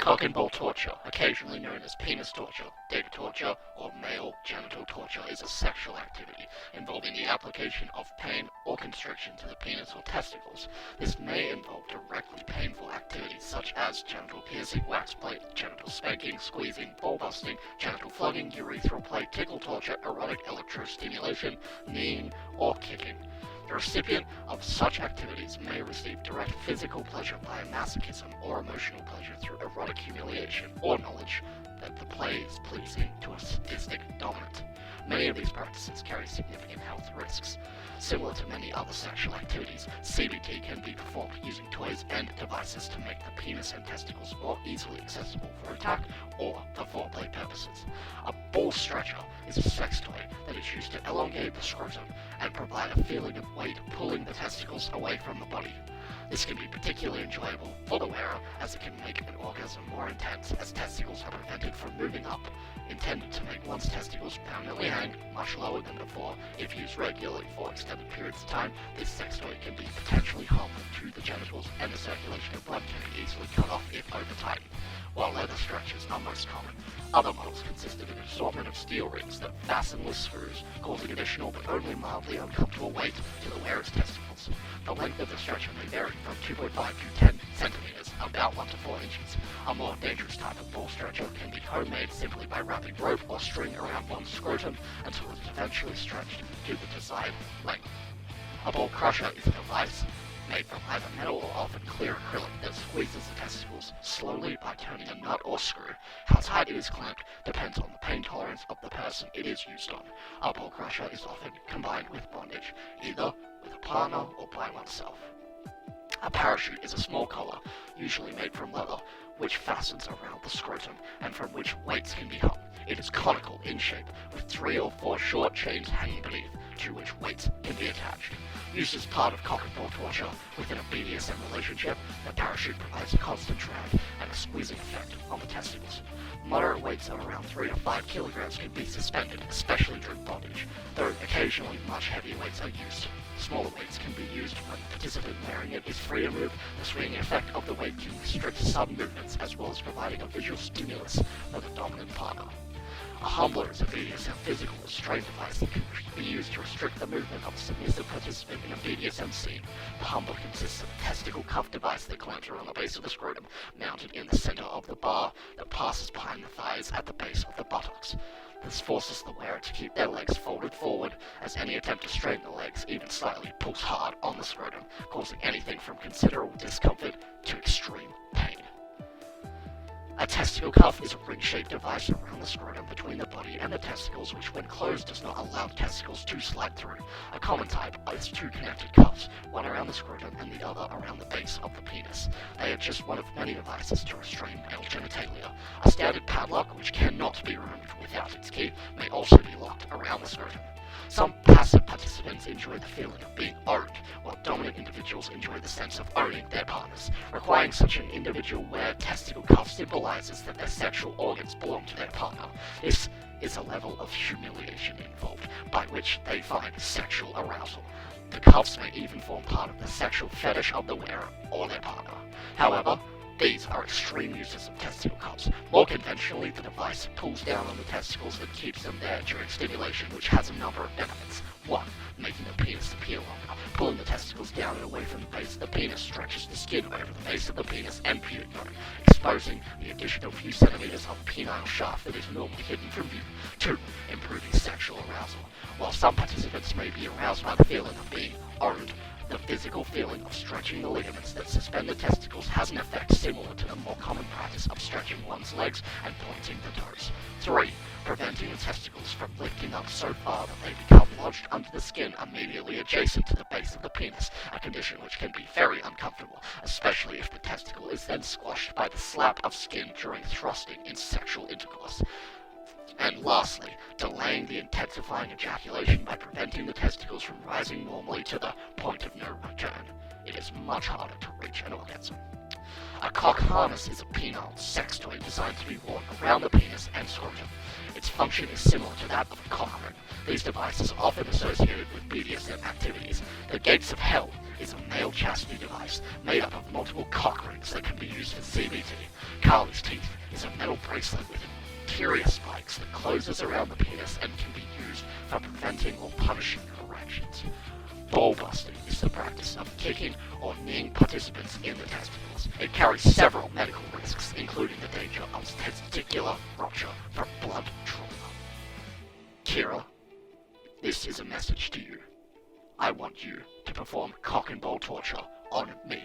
Cock and ball torture, occasionally known as penis torture, dick torture, or male genital torture, is a sexual activity involving the application of pain or constriction to the penis or testicles. This may involve directly painful activities such as genital piercing, wax plate, genital spanking, squeezing, ball busting, genital flogging, urethral plate, tickle torture, erotic electrostimulation, kneeing, or kicking. The recipient of such activities may receive direct physical pleasure via masochism or emotional pleasure through erotic humiliation or knowledge that the play is pleasing to a sadistic dominant. Many of these practices carry significant health risks. Similar to many other sexual activities, CBT can be performed using toys and devices to make the penis and testicles more easily accessible for attack or for foreplay purposes. A ball stretcher is a sex toy that is used to elongate the scrotum and provide a feeling of weight pulling the testicles away from the body. This can be particularly enjoyable for the wearer as it can make an orgasm more intense as testicles are prevented from moving up. Intended to make one's testicles permanently hang much lower than before, if used regularly for extended periods of time, this sex toy can be potentially harmful to the genitals and the circulation of blood can be easily cut off if over-tightened. While leather stretchers are most common, other models consist of an assortment of steel rings that fasten with screws, causing additional but only mildly uncomfortable weight to the wearer's testicles. The length of the stretcher may vary from 2.5 to 10 centimeters, about 1 to 4 inches. A more dangerous type of ball stretcher can be homemade simply by wrapping rope or string around one's scrotum until it is eventually stretched to the desired length. A ball crusher is a device made from either metal or often clear acrylic that squeezes the testicles slowly by turning a nut or screw. How tight it is clamped depends on the pain tolerance of the person it is used on. A ball crusher is often combined with bondage, either with a partner or by oneself. A parachute is a small collar, usually made from leather, which fastens around the scrotum and from which weights can be hung. It is conical in shape, with 3 or 4 short chains hanging beneath, to which weights can be attached. Used as part of cock and ball torture within a BDSM relationship, the parachute provides a constant drag and a squeezing effect on the testicles. Moderate weights of around 3 to 5 kilograms can be suspended, especially during bondage, though occasionally much heavier weights are used. Smaller weights can be used when the participant wearing it is free to move. The swinging effect of the weight can restrict some movements as well as providing a visual stimulus for the dominant partner. A humbler is a BDSM physical restraint device that can be used to restrict the movement of a submissive participant in a BDSM scene. The humbler consists of a testicle cuff device that clamps around the base of the scrotum, mounted in the center of the bar that passes behind the thighs at the base of the buttocks. This forces the wearer to keep their legs folded forward, as any attempt to straighten the legs, even slightly, pulls hard on the scrotum, causing anything from considerable discomfort to extreme pain. A testicle cuff is a ring-shaped device around the scrotum between the body and the testicles, which when closed does not allow testicles to slide through. A common type is 2 connected cuffs, one around the scrotum and the other around the base of the penis. They are just one of many devices to restrain male genitalia. A standard padlock, which cannot be removed without its key, may also be locked around the scrotum. Some passive participants enjoy the feeling of being owned, while dominant individuals enjoy the sense of owning their partners. Requiring such an individual wear testicle cuff symbolizes that their sexual organs belong to their partner. This is a level of humiliation involved, by which they find sexual arousal. The cuffs may even form part of the sexual fetish of the wearer or their partner. However, these are extreme uses of testicle cuffs. More conventionally, the device pulls down on the testicles and keeps them there during stimulation, which has a number of benefits. 1. Making the penis appear longer. Pulling the testicles down and away from the base of the penis stretches the skin over the base of the penis and pubic bone, exposing the additional few centimeters of penile shaft that is normally hidden from view. 2. Improving sexual arousal. While some participants may be aroused by the feeling of being owned, the physical feeling of stretching the ligaments that suspend the testicles has an effect similar to the more common practice of stretching one's legs and pointing the toes. 3. Preventing the testicles from lifting up so far that they become lodged under the skin immediately adjacent to the base of the penis, a condition which can be very uncomfortable, especially if the testicle is then squashed by the slap of skin during thrusting in sexual intercourse. And lastly, delaying the intensifying ejaculation by preventing the testicles from rising normally to the point of no return. It is much harder to reach an orgasm. A cock harness is a penile sex toy designed to be worn around the penis and scrotum. Its function is similar to that of a cock ring. These devices are often associated with BDSM activities. The Gates of Hell is a male chastity device made up of multiple cock rings that can be used for CBT. Carly's Teeth is a metal bracelet with interior spikes that closes around the penis and can be used for preventing or punishing erections. Ball busting is the practice of kicking or kneeing participants in the testicles. It carries several medical risks, including the danger of testicular rupture from blood trauma. Kira, this is a message to you. I want you to perform cock and ball torture on me.